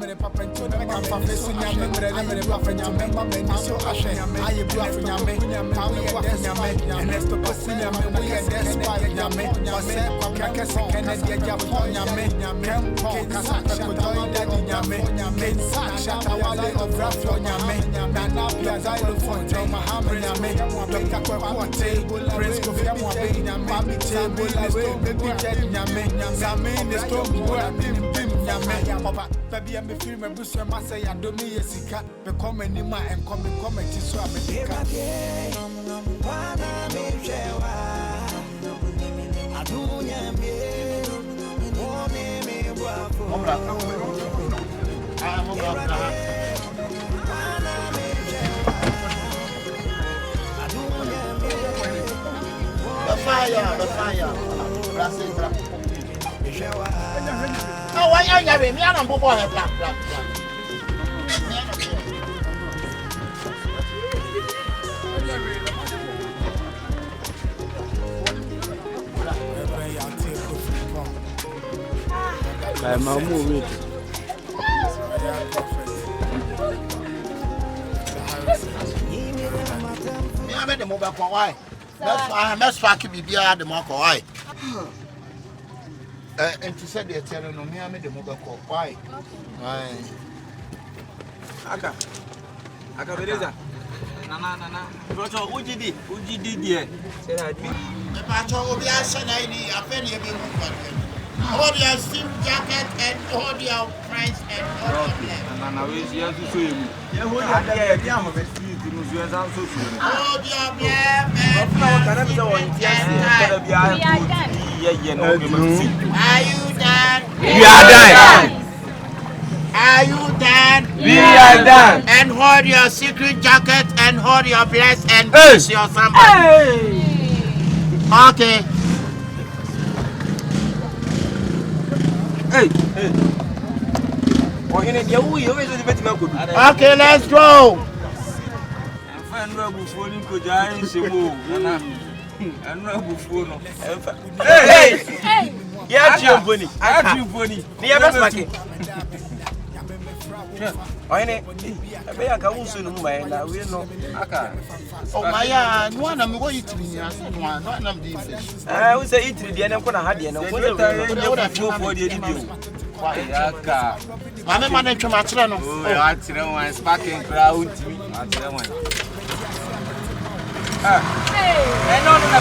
Mene papa nti na ka fa fesu nyame mre na mene papa nyame mama ni so ahwe aye bu afu nyame tawe bu afu nyame enesto kosi nyame wo ye despa nyame wase kwa kese kene dia japo nyame kempo kasa ko joy daddy nyame ken shata wale of raflo nyame na na pia zailo fonte mahamre nyame dr kwa kote prince kofi amwabe nyame mami table listo baby jet nyame zame ne storm bo bim nyame papa baby me feel me busu ma say ya do me yesika be come anima and come so abedika wana me shewa adunya me one me bwafo wana me shewa adunya me the fire Brazil shewa oh, why are you me? I'm boy black. I'm a movie. I made the mobile for why? That's why I keep be the marker. Why? And she said they're telling me I made the mobile call. Why? Acabenezer. Nana. But Uji did here. Said I did. The patch will be a Sunday. A penny of you. Hold your steam jacket and hold your friends and hold your left. Nana, we see you to swim. Yeah, hold your left. Hold your left. Are you done? We are done. Are you done? We are done. And hold your secret jacket and hold your bless and bless your somebody. Okay. Okay, let's go. Hey! Yeah, Giovanni. I have Giovanni. Near Basmaki. Oh, I can't soon move my we know. Oh, my, one of me, what you to me? One of these. I would say it to the end of Konahadi and for the video. Mamma managed Matrano. I one sparking crowd. I don't know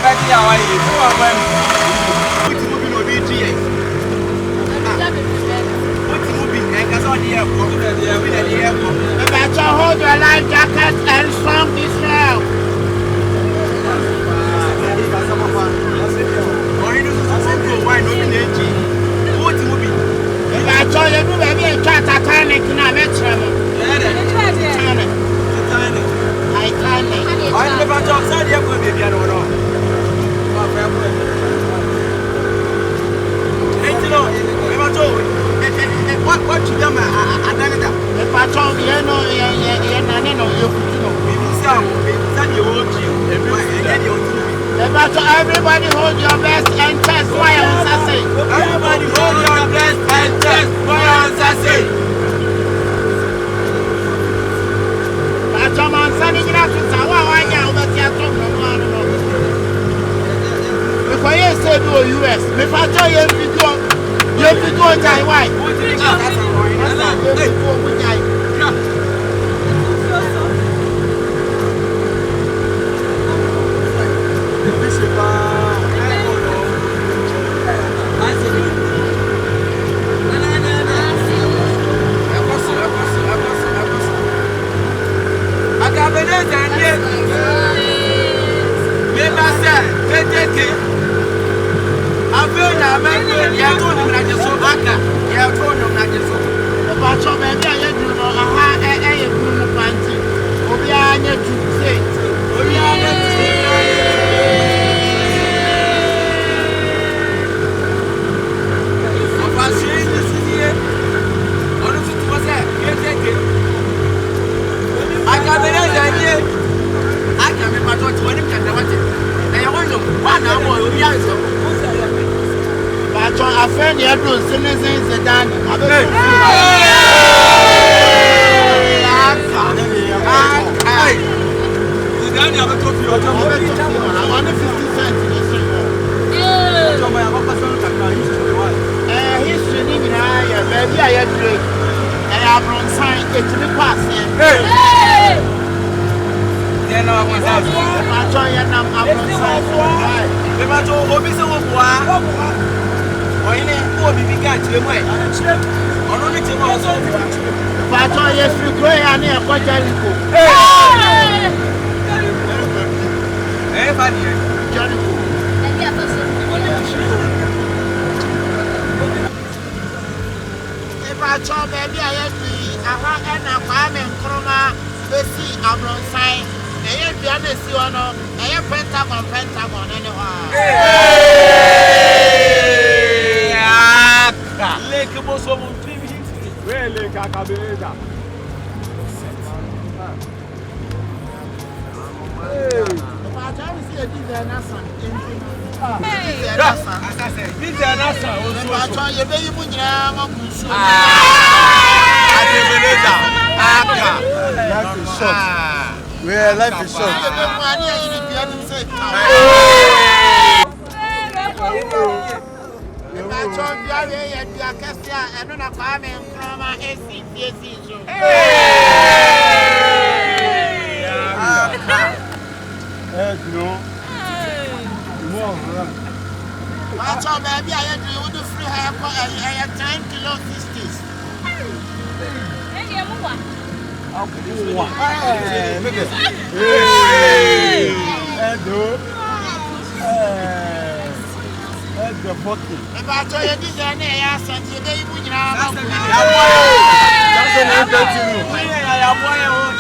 about hold your life jacket and strong Israel. I told you, baby, and try to turn it to my veteran. I can't. I never talked to you, baby. I don't know. What you done? I done it. If I told you, everybody hold your best and test why I say. Everybody hold your best and test why I say. But I'm on Sunday night to Sawa, if I say to US, if I tell you have to go Taiwan. I friend here to citizens and abron sign it to the pass. Then I was out. I join your name abron sign. The matter of Mr. Oyaa. Or in a big guy to the way. Or only to also. I join your Histroy and a Kyekyeku. Hey, funny. I told baby I had and a farm and chroma, Bessie, Abron sign, and the other Siono, and Pentagon, anyhow. Lake Bosom, really, Acabenezer. I don't see a disaster. Life is short. I told baby I had to do free hair for a 10 kilo 60s. If I told you this, I sent you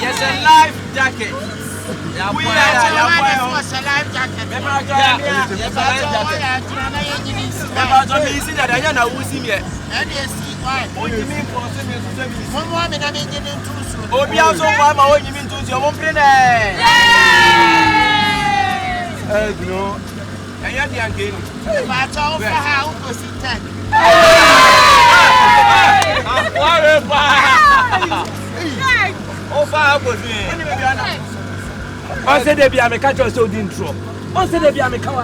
Yes, a life jacket. We are a life jacket. I said they be a mechanical so didn't drop. I said they be a mechanical.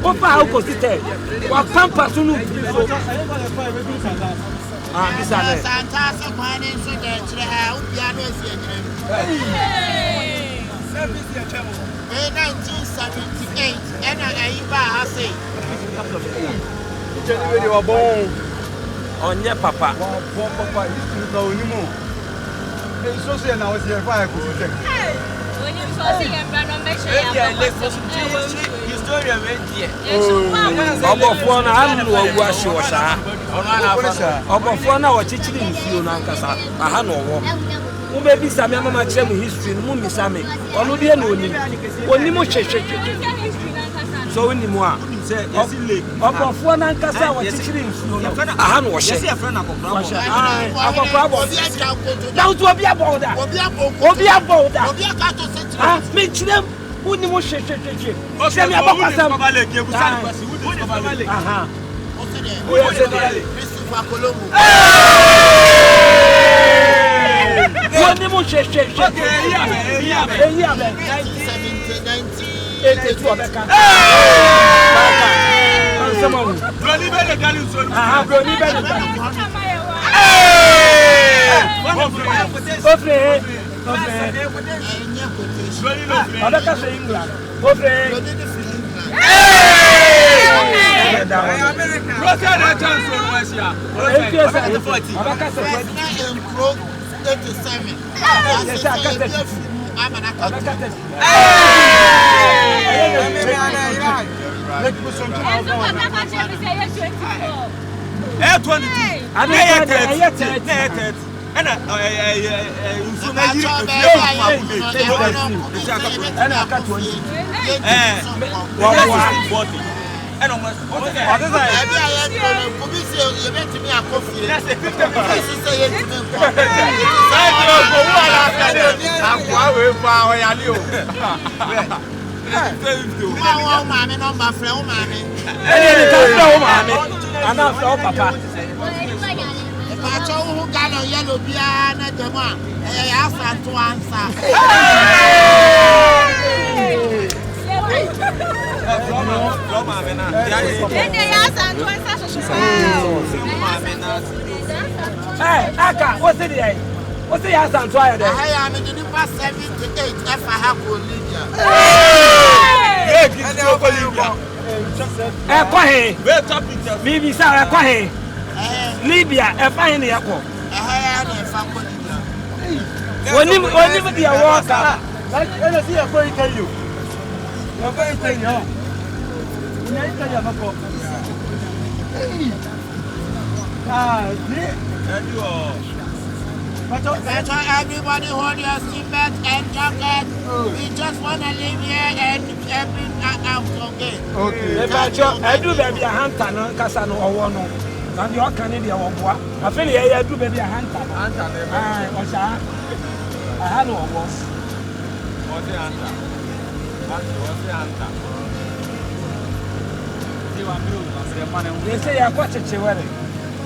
What how could it tell? What pampa sunu? Ah, this are Santa one in so that piano is in 1978, and I say, You were born on your papa. Papa, you know anymore. It's so sad now. It's your fire. When you saw the embryo, make sure you Maybe some mama tell me history, Mummy Sammy, or no dear no name. Only more so any more. Say, of one and Cassa was teaching a hand wash. A friend of now to be about that. Or be about that. Make them wouldn't more shake. Tell me about Aka, what's it there? What's the answer to it? I am in the past 7 to 8 if I have Olivia. Maybe Sarah Libya, a fine airport. Only the walker. Let's see a very tell you. You're going to tell you. Everybody hold your seatbelt and jacket. We just want to live here and out okay. Okay. I do baby a hunter, no Casano or one. And your Canadian or what? I feel I do baby a hunter. I had no was. What's the answer? What's the answer? They say I got a wedding.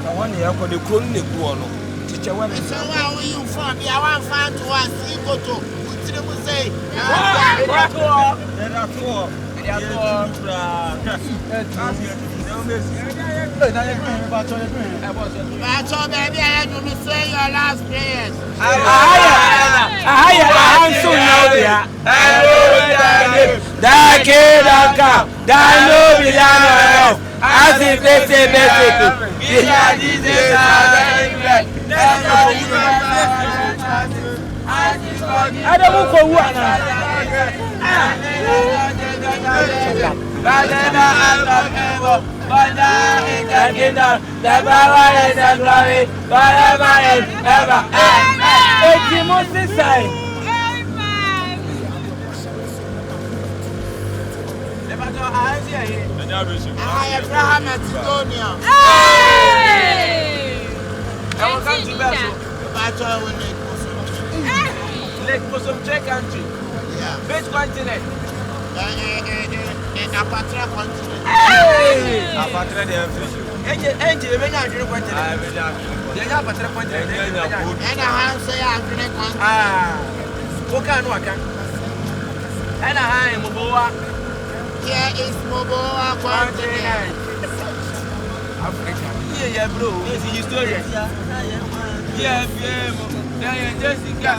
I want to have the crown the guano. Teacher, where is so where are you from? I want to find to us. You go to we say. Baby, I do not say your last prayers. As if they say basically, I don't know what. Abraham Macedonia. I will come to Belgium. Lake Bosom country. Yeah. Which continent? Apatra continent. Apatra the Angel, when I drink continent. They have a continent. And I say I drink continent. Waka. And I am Moboa. Here is Moboa continent. Africa. Yeah, bro. This is Histroy. Yeah, Jessica.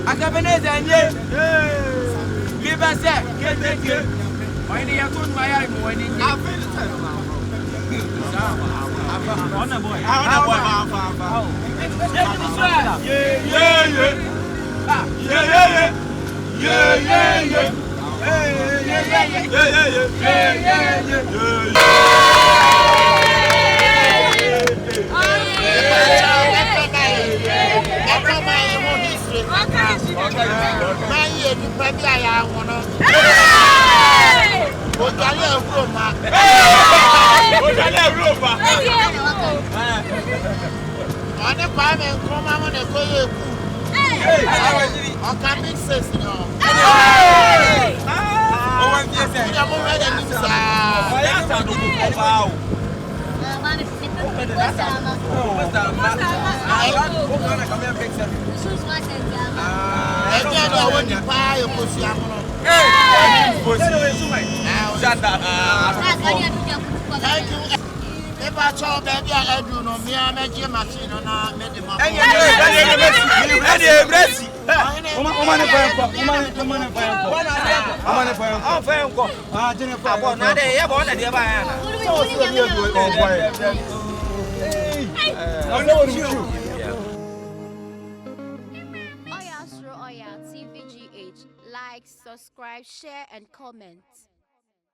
Acabenezer, Liba said, when you are good, my eye, when you are Oyaa, Suro, Oyaa, Tvgh. Like, subscribe, share, and comment.